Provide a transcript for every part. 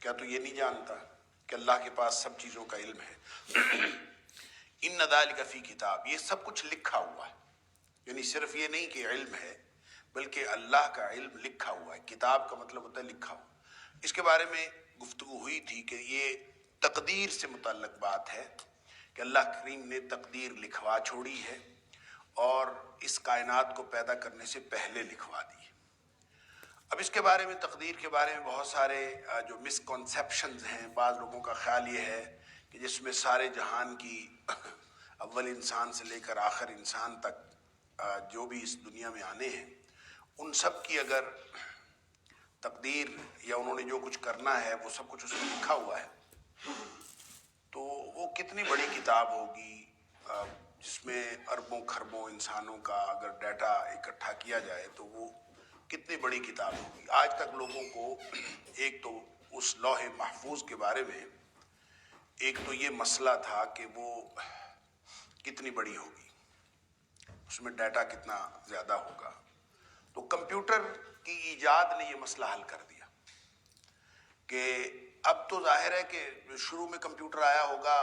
کیا تو یہ نہیں جانتا کہ اللہ کے پاس سب چیزوں کا علم ہے؟ ان ذالک فی کتاب، یہ سب کچھ لکھا ہوا ہے، یعنی صرف یہ نہیں کہ علم ہے بلکہ اللہ کا علم لکھا ہوا ہے۔ کتاب کا مطلب ہوتا ہے لکھا ہوا۔ اس کے بارے میں گفتگو ہوئی تھی کہ یہ تقدیر سے متعلق بات ہے کہ اللہ کریم نے تقدیر لکھوا چھوڑی ہے اور اس کائنات کو پیدا کرنے سے پہلے لکھوا دی۔ اب اس کے بارے میں، تقدیر کے بارے میں بہت سارے جو مسکنسیپشنز ہیں۔ بعض لوگوں کا خیال یہ ہے کہ جس میں سارے جہان کی اول انسان سے لے کر آخر انسان تک جو بھی اس دنیا میں آنے ہیں، ان سب کی اگر تقدیر یا انہوں نے جو کچھ کرنا ہے وہ سب کچھ اس میں لکھا ہوا ہے، تو وہ کتنی بڑی کتاب ہوگی جس میں اربوں کھربوں انسانوں کا اگر ڈیٹا اکٹھا کیا جائے تو وہ کتنی بڑی کتاب ہوگی۔ آج تک لوگوں کو ایک تو اس لوح محفوظ کے بارے میں ایک تو یہ مسئلہ تھا کہ وہ کتنی بڑی ہوگی، اس میں ڈیٹا کتنا زیادہ ہوگا۔ تو کمپیوٹر کی ایجاد نے یہ مسئلہ حل کر دیا کہ اب تو ظاہر ہے کہ شروع میں کمپیوٹر آیا ہوگا،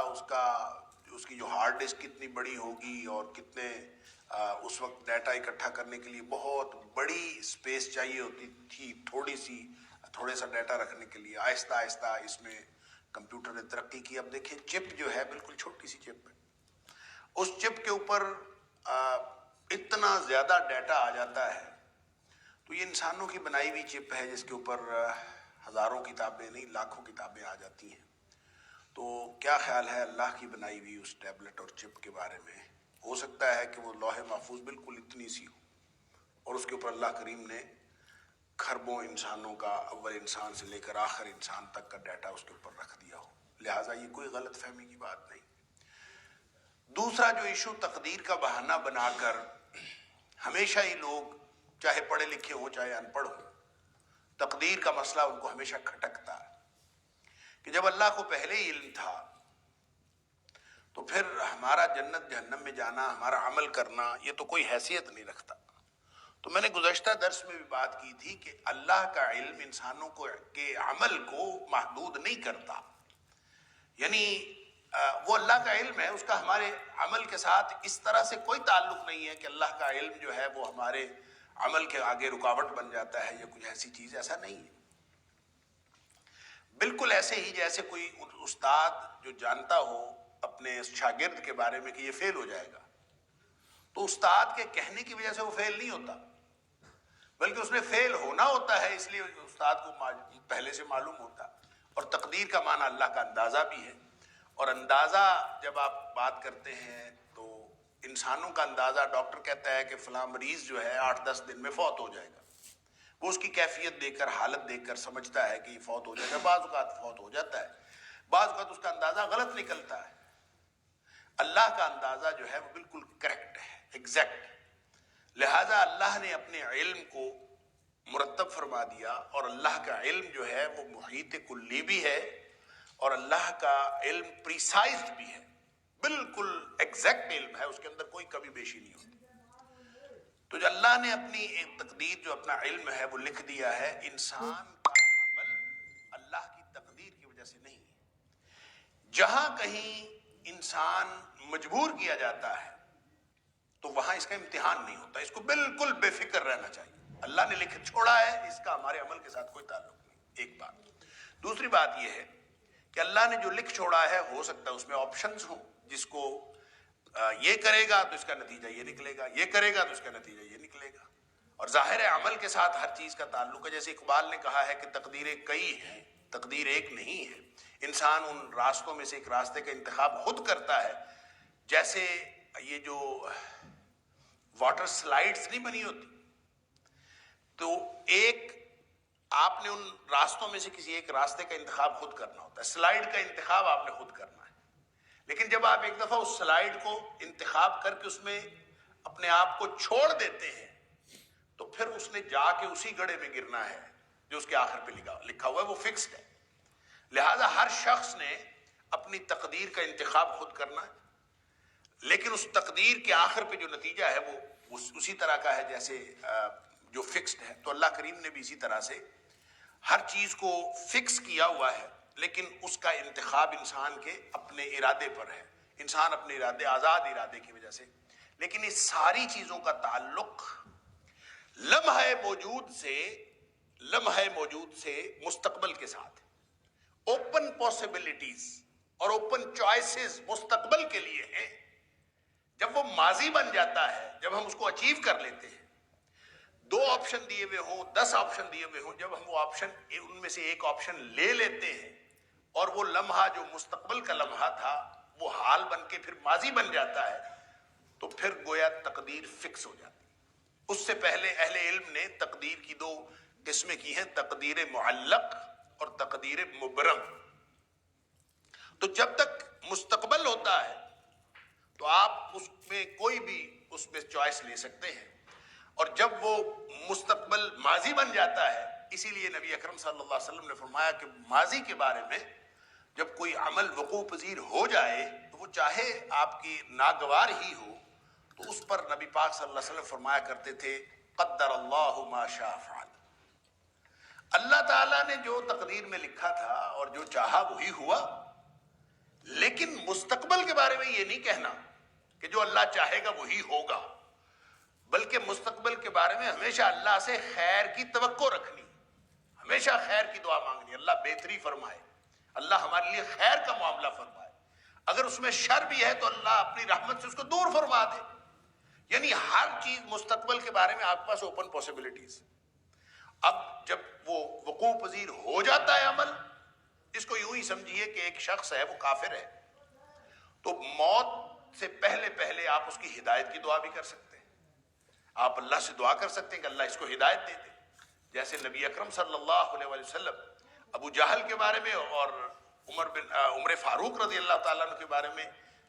اس کی جو ہارڈ ڈسک کتنی بڑی ہوگی اور کتنے اس وقت ڈیٹا اکٹھا کرنے کے لیے بہت بڑی اسپیس چاہیے ہوتی تھی، تھوڑے سا ڈیٹا رکھنے کے لیے۔ آہستہ آہستہ اس میں کمپیوٹر نے ترقی کی۔ اب دیکھیں چپ جو ہے بالکل چھوٹی سی چپ ہے، اس چپ کے اوپر اتنا زیادہ ڈیٹا آ جاتا ہے۔ تو یہ انسانوں کی بنائی ہوئی چپ ہے جس کے اوپر ہزاروں کتابیں نہیں لاکھوں کتابیں آ جاتی ہیں۔ تو کیا خیال ہے اللہ کی بنائی ہوئی اس ٹیبلٹ اور چپ کے بارے میں؟ ہو سکتا ہے کہ وہ لوح محفوظ بالکل اتنی سی ہو اور اس کے اوپر اللہ کریم نے کھربوں انسانوں کا اول انسان سے لے کر آخر انسان تک کا ڈیٹا اس کے اوپر رکھ دیا ہو، لہٰذا یہ کوئی غلط فہمی کی بات نہیں۔ دوسرا جو ایشو تقدیر کا بہانہ بنا کر ہمیشہ ہی لوگ چاہے پڑھے لکھے ہوں چاہے ان پڑھ ہوں، تقدیر کا مسئلہ ان کو ہمیشہ کھٹکتا ہے کہ جب اللہ کو پہلے ہی علم تھا تو پھر ہمارا جنت جہنم میں جانا، ہمارا عمل کرنا، یہ تو کوئی حیثیت نہیں رکھتا۔ تو میں نے گزشتہ درس میں بھی بات کی تھی کہ اللہ کا علم انسانوں کے عمل کو محدود نہیں کرتا، یعنی وہ اللہ کا علم ہے، اس کا ہمارے عمل کے ساتھ اس طرح سے کوئی تعلق نہیں ہے کہ اللہ کا علم جو ہے وہ ہمارے عمل کے آگے رکاوٹ بن جاتا ہے یا کچھ ایسی چیز، ایسا نہیں ہے۔ بالکل ایسے ہی جیسے کوئی استاد جو جانتا ہو اپنے شاگرد کے بارے میں کہ یہ فیل ہو جائے گا، تو استاد کے کہنے کی وجہ سے وہ فیل نہیں ہوتا، بلکہ اس میں فیل ہونا ہوتا ہے، اس لیے استاد کو پہلے سے معلوم ہوتا۔ اور تقدیر کا معنی اللہ کا اندازہ بھی ہے، اور اندازہ جب آپ بات کرتے ہیں تو انسانوں کا اندازہ، ڈاکٹر کہتا ہے کہ فلاں مریض جو ہے 8-10 دن میں فوت ہو جائے گا، وہ اس کی کیفیت دیکھ کر، حالت دیکھ کر سمجھتا ہے کہ یہ فوت ہو جائے گا۔ بعض اوقات فوت ہو جاتا ہے، بعض اوقات اس کا اندازہ غلط نکلتا ہے۔ اللہ کا اندازہ جو ہے وہ بالکل کریکٹ ہے، ایگزیکٹ، لہٰذا اللہ نے اپنے علم کو مرتب فرما دیا، اور اللہ کا علم جو ہے وہ محیط کلی بھی ہے اور اللہ کا علم پریسائزڈ بھی ہے، بالکل ایگزیکٹ علم ہے، اس کے اندر کوئی کمی بیشی نہیں ہوتی۔ تو جو اللہ نے اپنی ایک تقدیر، جو اپنا علم ہے وہ لکھ دیا ہے، انسان کا عمل اللہ کی تقدیر کی وجہ سے نہیں ہے۔ جہاں کہیں انسان مجبور کیا جاتا ہے تو وہاں اس کا امتحان نہیں ہوتا، اس کو بالکل بے فکر رہنا چاہیے۔ اللہ نے لکھ چھوڑا ہے، اس کا ہمارے عمل کے ساتھ کوئی تعلق نہیں، ایک بات۔ دوسری بات یہ ہے کہ اللہ نے جو لکھ چھوڑا ہے ہو سکتا ہے اس میں آپشنز ہوں، جس کو یہ کرے گا تو اس کا نتیجہ یہ نکلے گا، یہ کرے گا تو اس کا نتیجہ یہ نکلے گا، اور ظاہر ہے عمل کے ساتھ ہر چیز کا تعلق ہے۔ جیسے اقبال نے کہا ہے کہ تقدیریں کئی ہیں، تقدیر ایک نہیں ہے۔ انسان ان راستوں میں سے ایک راستے کا انتخاب خود کرتا ہے، جیسے یہ جو واٹر سلائیڈز نہیں بنی ہوتی، تو ایک آپ نے ان راستوں میں سے کسی ایک راستے کا انتخاب خود کرنا ہوتا ہے، سلائیڈ کا انتخاب آپ نے خود کرنا ہے، لیکن جب آپ ایک دفعہ اس سلائیڈ کو انتخاب کر کے اس میں اپنے آپ کو چھوڑ دیتے ہیں تو پھر اس نے جا کے اسی گڑھے میں گرنا ہے جو اس کے آخر پہ لکھا ہوا ہے، وہ فکسڈ ہے۔ لہذا ہر شخص نے اپنی تقدیر کا انتخاب خود کرنا ہے، لیکن اس تقدیر کے آخر پہ جو نتیجہ ہے وہ اسی طرح کا ہے جیسے جو فکسڈ ہے۔ تو اللہ کریم نے بھی اسی طرح سے ہر چیز کو فکس کیا ہوا ہے، لیکن اس کا انتخاب انسان کے اپنے ارادے پر ہے، انسان اپنے ارادے، آزاد ارادے کی وجہ سے. لیکن اس ساری چیزوں کا تعلق لمحہ موجود سے مستقبل کے ساتھ. اوپن پاسبلٹیز اور اوپن چوائسز مستقبل کے لیے ہیں. جب وہ ماضی بن جاتا ہے، جب ہم اس کو اچیو کر لیتے ہیں، 2 آپشن دیے ہوئے ہوں، 10 آپشن دیے ہوئے ہوں، جب ہم وہ آپشن ان میں سے ایک آپشن لے لیتے ہیں اور وہ لمحہ جو مستقبل کا لمحہ تھا وہ حال بن کے پھر ماضی بن جاتا ہے، تو پھر گویا تقدیر فکس ہو جاتی. اس سے پہلے اہل علم نے تقدیر کی 2 قسمیں کی ہیں، تقدیر معلق اور تقدیر مبرم. تو جب تک مستقبل ہوتا ہے تو آپ اس میں کوئی بھی اس میں چوائس لے سکتے ہیں، اور جب وہ مستقبل ماضی بن جاتا ہے، اسی لیے نبی اکرم صلی اللہ علیہ وسلم نے فرمایا کہ ماضی کے بارے میں جب کوئی عمل وقوع پذیر ہو جائے تو وہ چاہے آپ کی ناگوار ہی ہو، تو اس پر نبی پاک صلی اللہ علیہ وسلم فرمایا کرتے تھے قدر اللہ ما شاء فعل. اللہ تعالیٰ نے جو تقدیر میں لکھا تھا اور جو چاہا وہی ہوا. لیکن مستقبل کے بارے میں یہ نہیں کہنا کہ جو اللہ چاہے گا وہی ہوگا، بلکہ مستقبل کے بارے میں ہمیشہ اللہ سے خیر کی توقع رکھنی، ہمیشہ خیر کی دعا مانگنی، اللہ بہتری فرمائے، اللہ ہمارے لیے خیر کا معاملہ فرمائے. اگر اس میں شر بھی ہے تو اللہ اپنی رحمت سے اس کو دور فرما دے. یعنی ہر چیز مستقبل کے بارے میں آپ کے پاس اوپن پاسبلٹیز. اب جب وہ وقوع پذیر ہو جاتا ہے عمل، اس کو یوں ہی سمجھیے کہ ایک شخص ہے وہ کافر ہے، تو موت سے پہلے آپ اس کی ہدایت کی دعا بھی کر سکتے ہیں. آپ اللہ سے دعا کر سکتے ہیں کہ اللہ اس کو ہدایت دے دے. جیسے نبی اکرم صلی اللہ علیہ وسلم ابو جہل کے بارے میں اور عمر فاروق رضی اللہ تعالیٰ عنہ کے بارے میں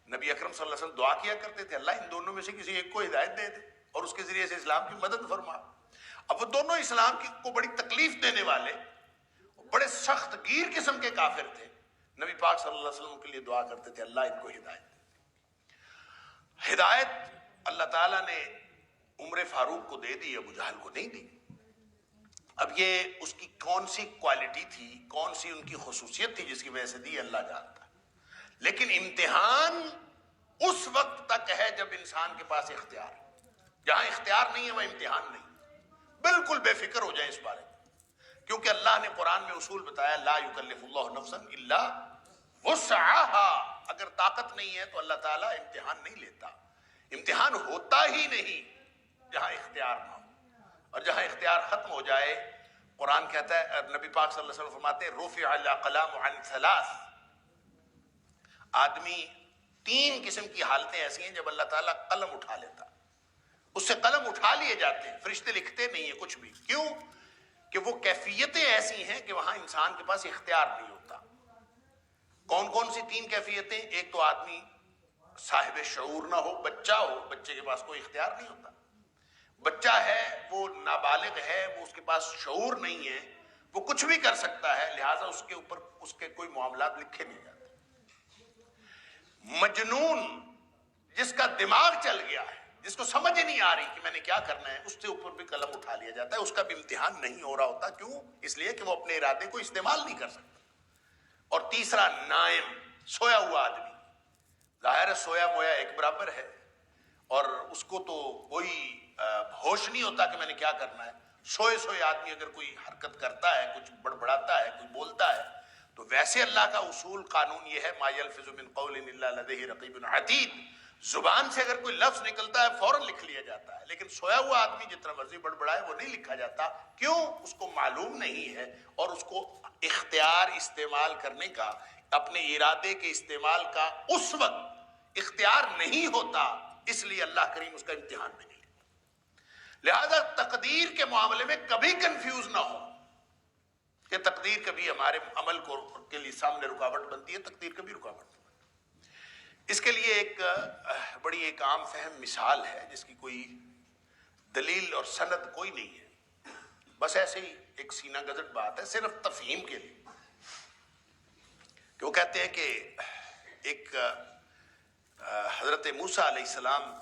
نبی اکرم صلی اللہ علیہ وسلم دعا کیا کرتے تھے، اللہ ان دونوں میں سے کسی ایک کو ہدایت دے دے اور اس کے ذریعے سے اسلام کی مدد فرما. اب وہ دونوں اسلام کو بڑی تکلیف دینے والے، بڑے سخت گیر قسم کے کافر تھے. نبی پاک صلی اللہ علیہ وسلم کے لیے دعا کرتے تھے اللہ ان کو ہدایت دے. ہدایت اللہ تعالیٰ نے عمر فاروق کو دے دی، ابو جہل کو نہیں دی. اب یہ اس کی کون سی کوالٹی تھی، کون سی ان کی خصوصیت تھی جس کی وجہ سے دی، اللہ جانتا. لیکن امتحان اس وقت تک ہے جب انسان کے پاس اختیار. جہاں اختیار نہیں ہے وہ امتحان نہیں. بالکل بے فکر ہو جائیں اس بارے میں، کیونکہ اللہ نے قرآن میں اصول بتایا لا یکلف اللہ نفسا الا وسعها. اگر طاقت نہیں ہے تو اللہ تعالیٰ امتحان نہیں لیتا. امتحان ہوتا ہی نہیں جہاں اختیار نہ ہو، اور جہاں اختیار ختم ہو جائے. قرآن کہتا ہے، نبی پاک صلی اللہ علیہ وسلم فرماتے ہیں رفع القلم عن 3. آدمی 3 قسم کی حالتیں ایسی ہیں جب اللہ تعالیٰ قلم اٹھا لیتا، اس سے قلم اٹھا لیے جاتے ہیں، فرشتے لکھتے نہیں ہیں کچھ بھی. کیوں؟ کہ وہ کیفیتیں ایسی ہیں کہ وہاں انسان کے پاس اختیار نہیں ہوتا. کون کون سی 3 کیفیتیں؟ ایک تو آدمی صاحب شعور نہ ہو، بچہ ہو، بچے کے پاس کوئی اختیار نہیں ہوتا. بچہ ہے، وہ نابالغ ہے، وہ اس کے پاس شعور نہیں ہے، وہ کچھ بھی کر سکتا ہے، لہٰذا اس کے اوپر اس کے کوئی معاملات لکھے نہیں جاتے. مجنون، جس کا دماغ چل گیا ہے، جس کو سمجھ ہی نہیں آ رہی کہ میں نے کیا کرنا ہے، اس کے اوپر بھی قلم اٹھا لیا جاتا ہے. اس کا بھی امتحان نہیں ہو رہا ہوتا. کیوں؟ اس لیے کہ وہ اپنے ارادے کو استعمال نہیں کر سکتا. اور تیسرا نائم، سویا ہوا آدمی. ظاہر ہے سویا مویا ایک برابر ہے، اور اس کو تو کوئی ہوش نہیں ہوتا کہ میں نے کیا کرنا ہے. سوئے آدمی اگر کوئی حرکت کرتا ہے، کچھ بڑبڑاتا ہے، کوئی بولتا ہے، تو ویسے اللہ کا اصول قانون یہ ہے ما یلفظ من قول الا لدیہ رقیب عتید. زبان سے اگر کوئی لفظ نکلتا ہے فوراً لکھ لیا جاتا ہے، لیکن سویا ہوا آدمی جتنا مرضی بڑبڑائے وہ نہیں لکھا جاتا. کیوں؟ اس کو معلوم نہیں ہے، اور اس کو اختیار استعمال کرنے کا، اپنے ارادے کے استعمال کا اس وقت اختیار نہیں ہوتا. اس لیے اللہ کریم اس کا امتحان بھی نہیں لیتا. لہذا تقدیر کے معاملے میں کبھی کنفیوز نہ ہو کہ تقدیر کبھی ہمارے عمل کے لیے سامنے رکاوٹ بنتی ہے، تقدیر کبھی رکاوٹ نہیں بنتی. اس کے لیے ایک عام فہم مثال ہے جس کی کوئی دلیل اور سند کوئی نہیں ہے، بس ایسے ہی ایک سینہ گزٹ بات ہے صرف تفہیم کے لیے. کہ وہ کہتے ہیں کہ ایک حضرت موسیٰ علیہ السلام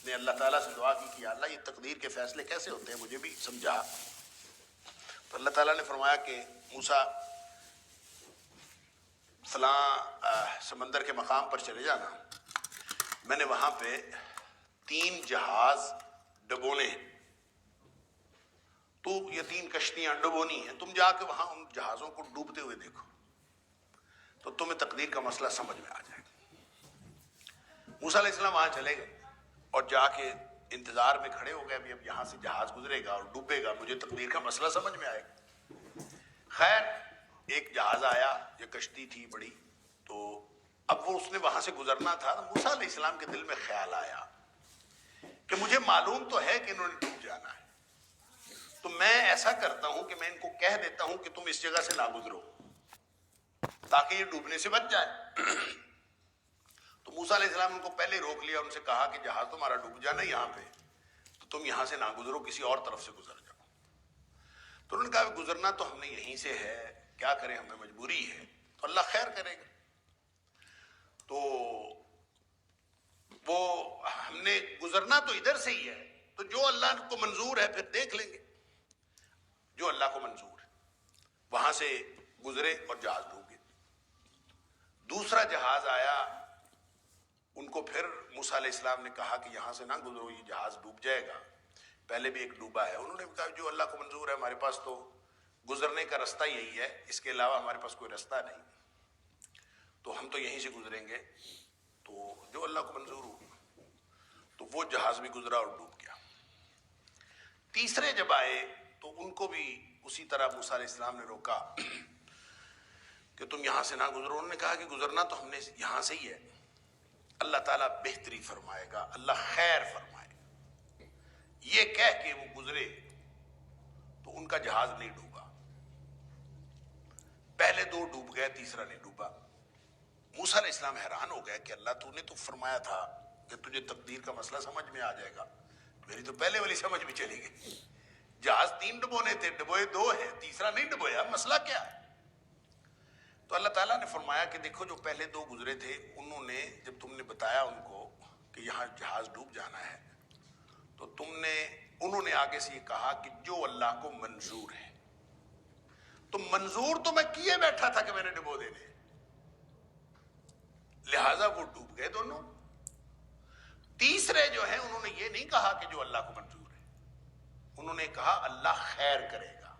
نے اللہ تعالیٰ سے دعا کی کہ اللہ یہ تقدیر کے فیصلے کیسے ہوتے ہیں، مجھے بھی سمجھا. تو اللہ تعالیٰ نے فرمایا کہ موسیٰ فلاں سمندر کے مقام پر چلے جانا، میں نے وہاں پہ 3 جہاز ڈبونے ہیں، تو یہ 3 کشتیاں ڈبونی ہیں، تم جا کے وہاں ان جہازوں کو ڈوبتے ہوئے دیکھو تو تمہیں تقدیر کا مسئلہ سمجھ میں آ جائے گا۔ موسیٰ علیہ السلام وہاں چلے گئے اور جا کے انتظار میں کھڑے ہو گئے، اب یہاں سے جہاز گزرے گا اور ڈوبے گا، مجھے تقدیر کا مسئلہ سمجھ میں آئے گا۔ خیر ایک جہاز آیا، یہ کشتی تھی بڑی، تو اب وہ اس نے وہاں سے گزرنا تھا۔ موسیٰ علیہ السلام کے دل میں خیال آیا کہ مجھے معلوم تو ہے کہ انہوں نے ڈوب جانا ہے، تو میں ایسا کرتا ہوں کہ میں ان کو کہہ دیتا ہوں کہ تم اس جگہ سے نہ گزرو تاکہ یہ ڈوبنے سے بچ جائے۔ تو موسیٰ علیہ السلام ان کو پہلے روک لیا، ان سے کہا کہ جہاز تمہارا ڈوب جانا یہاں پہ، تو تم یہاں سے نہ گزرو، کسی اور طرف سے گزر جاؤ۔ تو انہوں نے کہا گزرنا تو ہم نے یہیں سے ہے، کیا کریں، ہمیں مجبوری ہے، تو اللہ خیر کرے گا۔ تو وہ ہم نے گزرنا تو ادھر سے ہی ہے، تو جو اللہ کو منظور ہے پھر دیکھ لیں گے، جو اللہ کو منظور ہے۔ وہاں سے گزرے اور جہاز ڈوب گئے۔ دوسرا جہاز آیا، ان کو پھر موسیٰ علیہ السلام نے کہا کہ یہاں سے نہ گزرو، یہ جہاز ڈوب جائے گا، پہلے بھی ایک ڈوبا ہے۔ انہوں نے کہا جو اللہ کو منظور ہے، ہمارے پاس تو گزرنے کا رستہ یہی ہے، اس کے علاوہ ہمارے پاس کوئی رستہ نہیں، تو ہم تو یہیں سے گزریں گے، تو جو اللہ کو منظور ہو۔ تو وہ جہاز بھی گزرا اور ڈوب گیا۔ تیسرے جب آئے تو ان کو بھی اسی طرح موسیٰ علیہ السلام نے روکا کہ تم یہاں سے نہ گزرو۔ انہوں نے کہا کہ گزرنا تو ہم نے یہاں سے ہی ہے، اللہ تعالیٰ بہتری فرمائے گا، اللہ خیر فرمائے گا۔ یہ کہہ کے وہ گزرے تو ان کا جہاز نہیں ڈوبا، پہلے 2 ڈوب گئے، تیسرا نہیں ڈوبا۔ موسیٰ علیہ السلام حیران ہو گئے کہ اللہ تو نے تو فرمایا تھا کہ تجھے تقدیر کا مسئلہ سمجھ میں آ جائے گا، میری تو پہلے والی سمجھ بھی چلی گئی، جہاز 3 ڈبونے تھے، ڈبوئے 2 ہیں، تیسرا نہیں ڈبویا، مسئلہ کیا ہے؟ تو اللہ تعالیٰ نے فرمایا کہ دیکھو جو پہلے 2 گزرے تھے، انہوں نے جب تم نے بتایا ان کو کہ یہاں جہاز ڈوب جانا ہے، تو انہوں نے آگے سے یہ کہا کہ جو اللہ کو منظور ہے، تو منظور تو میں کیے بیٹھا تھا کہ میں نے ڈبو دینے، لہٰذا وہ ڈوب گئے دونوں۔ تیسرے جو ہیں انہوں نے یہ نہیں کہا کہ جو اللہ کو منظور ہے، انہوں نے کہا اللہ خیر کرے گا،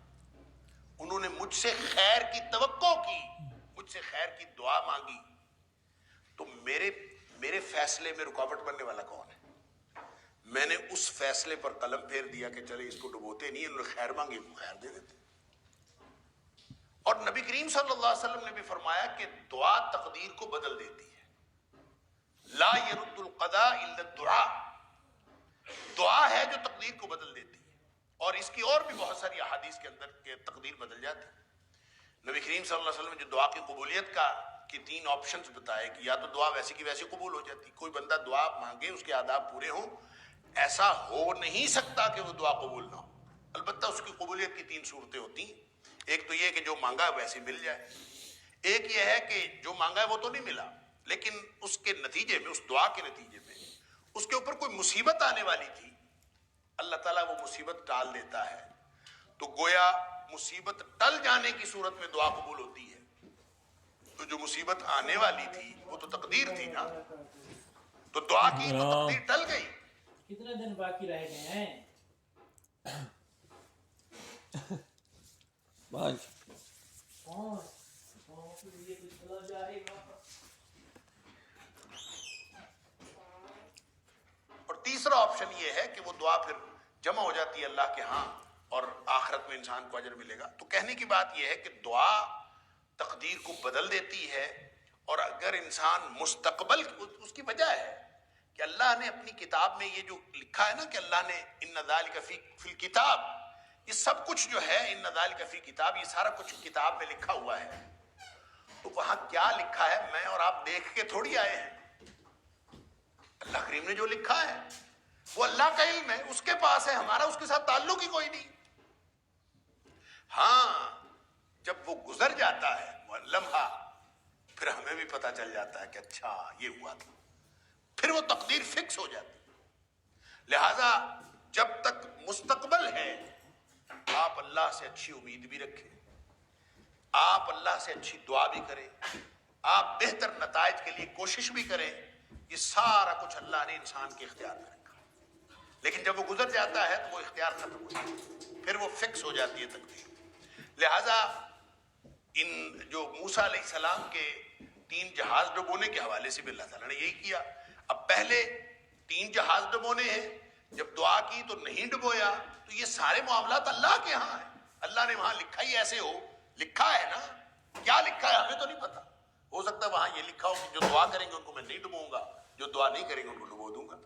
انہوں نے مجھ سے خیر کی توقع کی، مجھ سے خیر کی دعا مانگی، تو میرے فیصلے میں رکاوٹ بننے والا کون ہے؟ میں نے اس فیصلے پر قلم پھیر دیا کہ چلے اس کو ڈبوتے نہیں، انہوں نے خیر مانگی کو خیر دے دیتے۔ اور نبی کریم صلی اللہ علیہ وسلم نے بھی فرمایا کہ دعا تقدیر کو بدل دیتی ہے، لا يرد القضاء الا الدعاء، دعا ہے جو تقدیر کو بدل دیتی ہے۔ اور اس کی اور بھی بہت ساری احادیث کے اندر کہ تقدیر بدل جاتی ہے۔ نبی کریم صلی اللہ علیہ وسلم نے جو دعا کی قبولیت کی 3 آپشنز بتائے کہ یا تو دعا ویسی کی ویسی قبول ہو جاتی، کوئی بندہ دعا مانگے اس کے آداب پورے ہوں، ایسا ہو نہیں سکتا کہ وہ دعا قبول نہ ہو، البتہ اس کی قبولیت کی 3 صورتیں ہوتی ہیں۔ ایک تو یہ کہ جو مانگا ہے ویسے مل جائے، ایک یہ ہے کہ جو مانگا ہے وہ تو نہیں ملا، لیکن اس کے نتیجے میں، اس دعا کے نتیجے میں اس کے اوپر کوئی مصیبت آنے والی تھی، اللہ تعالیٰ وہ مصیبت ٹال دیتا ہے، تو گویا مصیبت ٹل جانے کی صورت میں دعا قبول ہوتی ہے۔ تو جو مصیبت آنے والی تھی وہ تو تقدیر تھی نا، تو دعا کی تو تقدیر ٹل گئی۔ کتنے دن باقی رہ گئے ہیں؟ 5۔ اور تیسرا آپشن یہ ہے کہ وہ دعا پھر جمع ہو جاتی ہے اللہ کے ہاں، اور آخرت میں انسان کو اجر ملے گا۔ تو کہنے کی بات یہ ہے کہ دعا تقدیر کو بدل دیتی ہے، اور اگر انسان مستقبل، اس کی وجہ ہے کہ اللہ نے اپنی کتاب میں یہ جو لکھا ہے نا کہ اللہ نے ان ذالک فی الکتاب، یہ سب کچھ جو ہے ان ذالک فی کتاب، یہ سارا کچھ کتاب میں لکھا ہوا ہے، تو وہاں کیا لکھا ہے میں اور آپ دیکھ کے تھوڑی آئے ہیں، اللہ کریم نے جو لکھا ہے وہ اللہ کا علم ہے، اس کے پاس ہے، ہمارا اس کے ساتھ تعلق ہی کوئی نہیں۔ ہاں جب وہ گزر جاتا ہے وہ لمحہ، پھر ہمیں بھی پتہ چل جاتا ہے کہ اچھا یہ ہوا تھا، پھر وہ تقدیر فکس ہو جاتی۔ لہذا جب تک مستقبل ہے آپ اللہ اللہ سے اچھی امید بھی رکھیں، آپ اللہ سے اچھی دعا بھی کریں، آپ بہتر نتائج کے لیے کوشش بھی کریں، یہ سارا کچھ اللہ نے انسان کے اختیار میں رکھا۔ لیکن جب وہ گزر جاتا ہے تو وہ اختیار ختم ہو جاتا ہے، پھر وہ فکس ہو جاتی ہے تقدیر۔ لہذا ان جو موسیٰ علیہ السلام کے 3 جہاز ڈبونے کے حوالے سے بھی اللہ تعالیٰ نے یہی کیا۔ اب پہلے 3 جہاز ڈبونے ہیں، جب دعا کی تو نہیں ڈبویا، تو یہ سارے معاملات اللہ کے ہاں ہیں، اللہ نے وہاں لکھا ہی ایسے ہو، لکھا ہے نا، کیا لکھا ہے ہمیں تو نہیں پتا، ہو سکتا ہے وہاں یہ لکھا ہو کہ جو دعا کریں گے ان کو میں نہیں ڈبوں گا، جو دعا نہیں کریں گے ان کو ڈبو دوں گا۔